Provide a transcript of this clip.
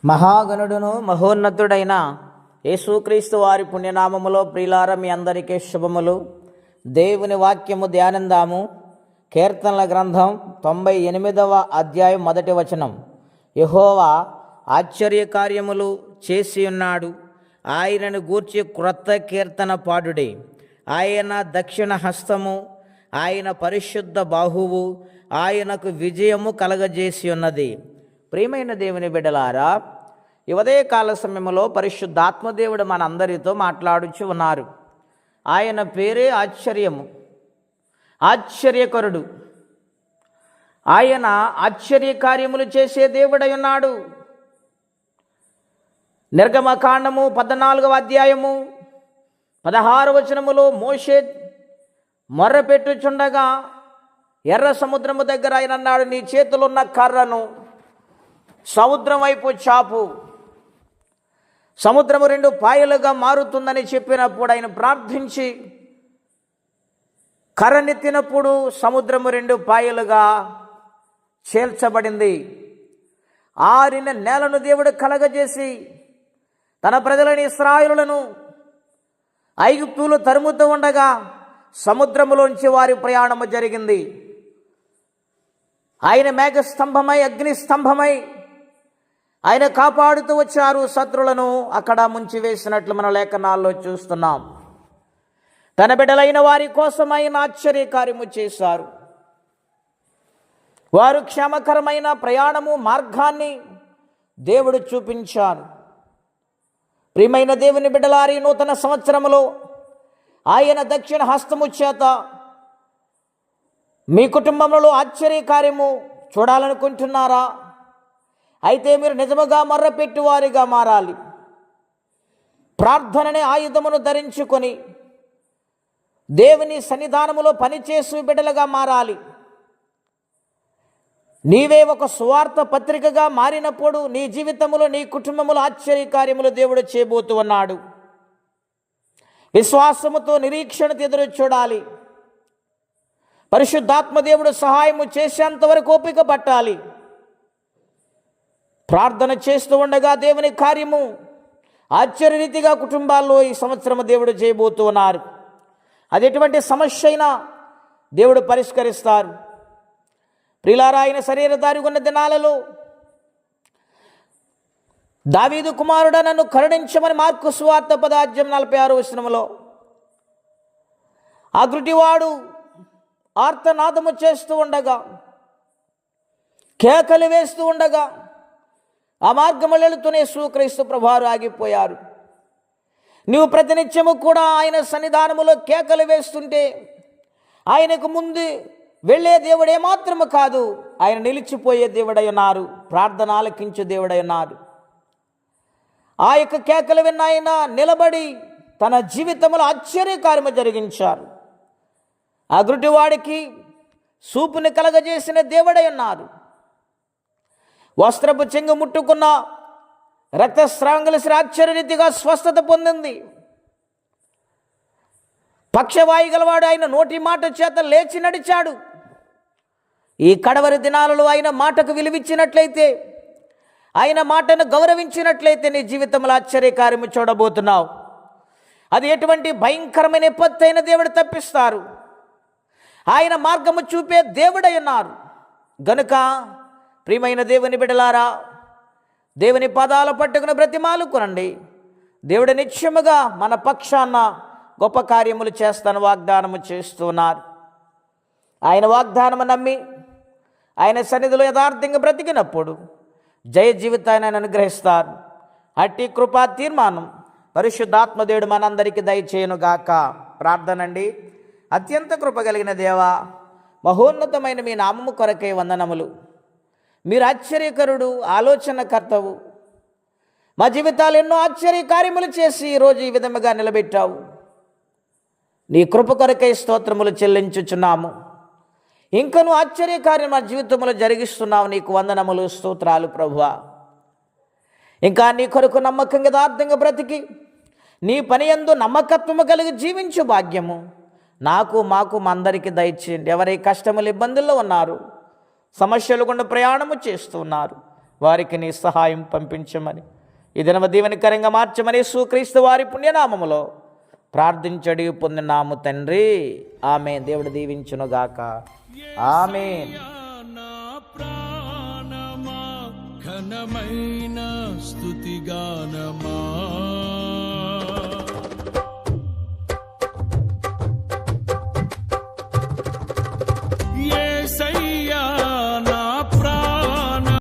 మహాగణుడును మహోన్నతుడైన యేసుక్రీస్తు వారి పుణ్యనామములో ప్రియులార మీ అందరికీ శుభములు. దేవుని వాక్యము ధ్యానందాము. కీర్తనల గ్రంథం 98వ అధ్యాయం 1వ వచనం. యెహోవా ఆశ్చర్యకార్యములు చేసి ఉన్నాడు, ఆయనను గూర్చి క్రొత్త కీర్తన పాడుడే. ఆయన దక్షిణ హస్తము, ఆయన పరిశుద్ధ బాహువు ఆయనకు విజయము కలగజేసి ఉన్నది. ప్రియమైన దేవుని బిడ్డలారా, ఈ ఉదయకాల సమయంలో పరిశుద్ధాత్మదేవుడు మనందరితో మాట్లాడుచు ఉన్నారు. ఆయన పేరే ఆశ్చర్యము, ఆశ్చర్యకరుడు. ఆయన ఆశ్చర్యకార్యములు చేసే దేవుడై ఉన్నాడు. నిర్గమకాండము 14వ అధ్యాయము 16వ వచనములో మోషే మొర్రపెట్టుచుండగా ఎర్ర సముద్రము దగ్గర ఆయన అన్నాడు, నీ చేతిలో ఉన్న కర్రను సముద్రం వైపు చాపు, సముద్రము 2 పాయలుగా మారుతుందని చెప్పినప్పుడు ఆయన ప్రార్థించి కర్రనెత్తినప్పుడు సముద్రము 2 పాయలుగా చేల్చబడింది. ఆరిన నేలను దేవుడు కలగజేసి తన ప్రజలని ఇశ్రాయేలులను ఐగుప్తులు తరుముతూ ఉండగా సముద్రములోంచి వారి ప్రయాణము జరిగింది. ఆయన మేఘస్తంభమై అగ్నిస్తంభమై ఆయన కాపాడుతూ వచ్చారు. శత్రులను అక్కడ ముంచివేసినట్లు మన లేఖనాల్లో చూస్తున్నాం. తన బిడ్డలైన వారి కోసం ఆయన ఆశ్చర్యకార్యము చేశారు. వారు క్షేమకరమైన ప్రయాణము మార్గాన్ని దేవుడు చూపించారు. ప్రియమైన దేవుని బిడ్డలారి, నూతన సంవత్సరములో ఆయన దక్షిణ హస్తము చేత మీ కుటుంబంలో ఆశ్చర్యకార్యము చూడాలనుకుంటున్నారా? అయితే మీరు నిజముగా మొర్రపెట్టి వారిగా మారాలి. ప్రార్థననే ఆయుధమును ధరించుకొని దేవుని సన్నిధానములో పనిచేసి బిడ్డలుగా మారాలి. నీవే ఒక సువార్త పత్రికగా మారినప్పుడు నీ జీవితంలో నీ కుటుంబంలో ఆశ్చర్యకార్యములు దేవుడు చేయబోతూ ఉన్నాడు. విశ్వాసముతో నిరీక్షణతో ఎదురు చూడాలి. పరిశుద్ధాత్మ దేవుడు సహాయము చేసేంత వరకు ఓపిక పట్టాలి. ప్రార్థన చేస్తూ ఉండగా దేవుని కార్యము ఆశ్చర్యరీతిగా కుటుంబాల్లో ఈ సంవత్సరం దేవుడు చేయబోతూ ఉన్నారు. అది ఎటువంటి సమస్య అయినా దేవుడు పరిష్కరిస్తారు. ప్రియులారా, ఆయన శరీరధారి ఉన్న దినాలలో దావీదు కుమారుడా నన్ను కరుణించమని మార్కు సువార్త 10:46 వచనములో ఆ గుడ్డివాడు ఆర్తనాదము చేస్తూ ఉండగా, కేకలు వేస్తూ ఉండగా ఆ మార్గములు వెళుతూనే యేసుక్రీస్తు ప్రభువారు ఆగిపోయారు. నీవు ప్రతినిత్యము కూడా ఆయన సన్నిధానములో కేకలు వేస్తుంటే ఆయనకు ముందు వెళ్ళే దేవుడు ఏమాత్రము కాదు, ఆయన నిలిచిపోయే దేవుడై ఉన్నారు. ప్రార్థన ఆలకించే దేవుడై ఉన్నారు. ఆ యొక్క కేకలు విన్న ఆయన నిలబడి తన జీవితంలో ఆశ్చర్యకార్యము జరిగించారు. ఆ గుడ్డివాడికి చూపుని కలగజేసిన దేవుడై ఉన్నారు. వస్త్రపు చెంగు ముట్టుకున్న రక్తస్రావం ఆశ్చర్యరీతిగా స్వస్థత పొందింది. పక్షవాయు గలవాడు ఆయన నోటి మాట చేత లేచి నడిచాడు. ఈ కడవరి దినాలలో ఆయన మాటకు విలువిచ్చినట్లయితే, ఆయన మాటను గౌరవించినట్లయితే నీ జీవితంలో ఆశ్చర్యకార్యము చూడబోతున్నావు. అది ఎటువంటి భయంకరమైన విపత్తైన దేవుడు తప్పిస్తారు. ఆయన మార్గము చూపే దేవుడై ఉన్నారు. గనుక ప్రియమైన దేవుని బిడ్డలారా, దేవుని పాదాల పట్టుకుని బ్రతిమాలుకొనండి. దేవుడు నిత్యముగా మన పక్షాన గొప్ప కార్యములు చేస్తాను వాగ్దానము చేస్తున్నారు. ఆయన వాగ్దానము నమ్మి ఆయన సన్నిధిలో యథార్థంగా బ్రతికినప్పుడు జయ జీవితాన్ని ఆయన అనుగ్రహిస్తారు. అట్టి కృపా తీర్మానం పరిశుద్ధాత్మదేవుడు మనందరికీ దయచేయునుగాక. ప్రార్థనండి. అత్యంత కృప కలిగిన దేవా, మహోన్నతమైన మీ నామము కొరకై వందనములు. మీరు ఆశ్చర్యకరుడు, ఆలోచనకర్తవు. మా జీవితాలు ఎన్నో ఆశ్చర్యకార్యములు చేసి ఈరోజు ఈ విధముగా నిలబెట్టావు. నీ కృప కొరకై స్తోత్రములు చెల్లించుచున్నాము. ఇంకను ఆశ్చర్యకార్యం మా జీవితంలో జరిగిస్తున్నావు. నీకు వందనములు, స్తోత్రాలు ప్రభువా. ఇంకా నీ కొరకు నమ్మకంగా యథార్థంగా బ్రతికి నీ పని యందు నమ్మకత్వము కలిగి జీవించు భాగ్యము నాకు మాకు మా అందరికీ దయచేయండి. ఎవరి కష్టములు ఇబ్బందుల్లో ఉన్నారు, సమస్యలు గుండా ప్రయాణము చేస్తున్నారు, వారికి నీ సహాయం పంపించమని, ఈ దినమ దీవెనకరంగా మార్చమని యేసుక్రీస్తు వారి పుణ్యనామములో ప్రార్థించడి పొందినాము తండ్రి. ఆమేన్. దేవుడు దీవించునుగాక. ఆమేన్. ఘనమైన స్తుతిగానమా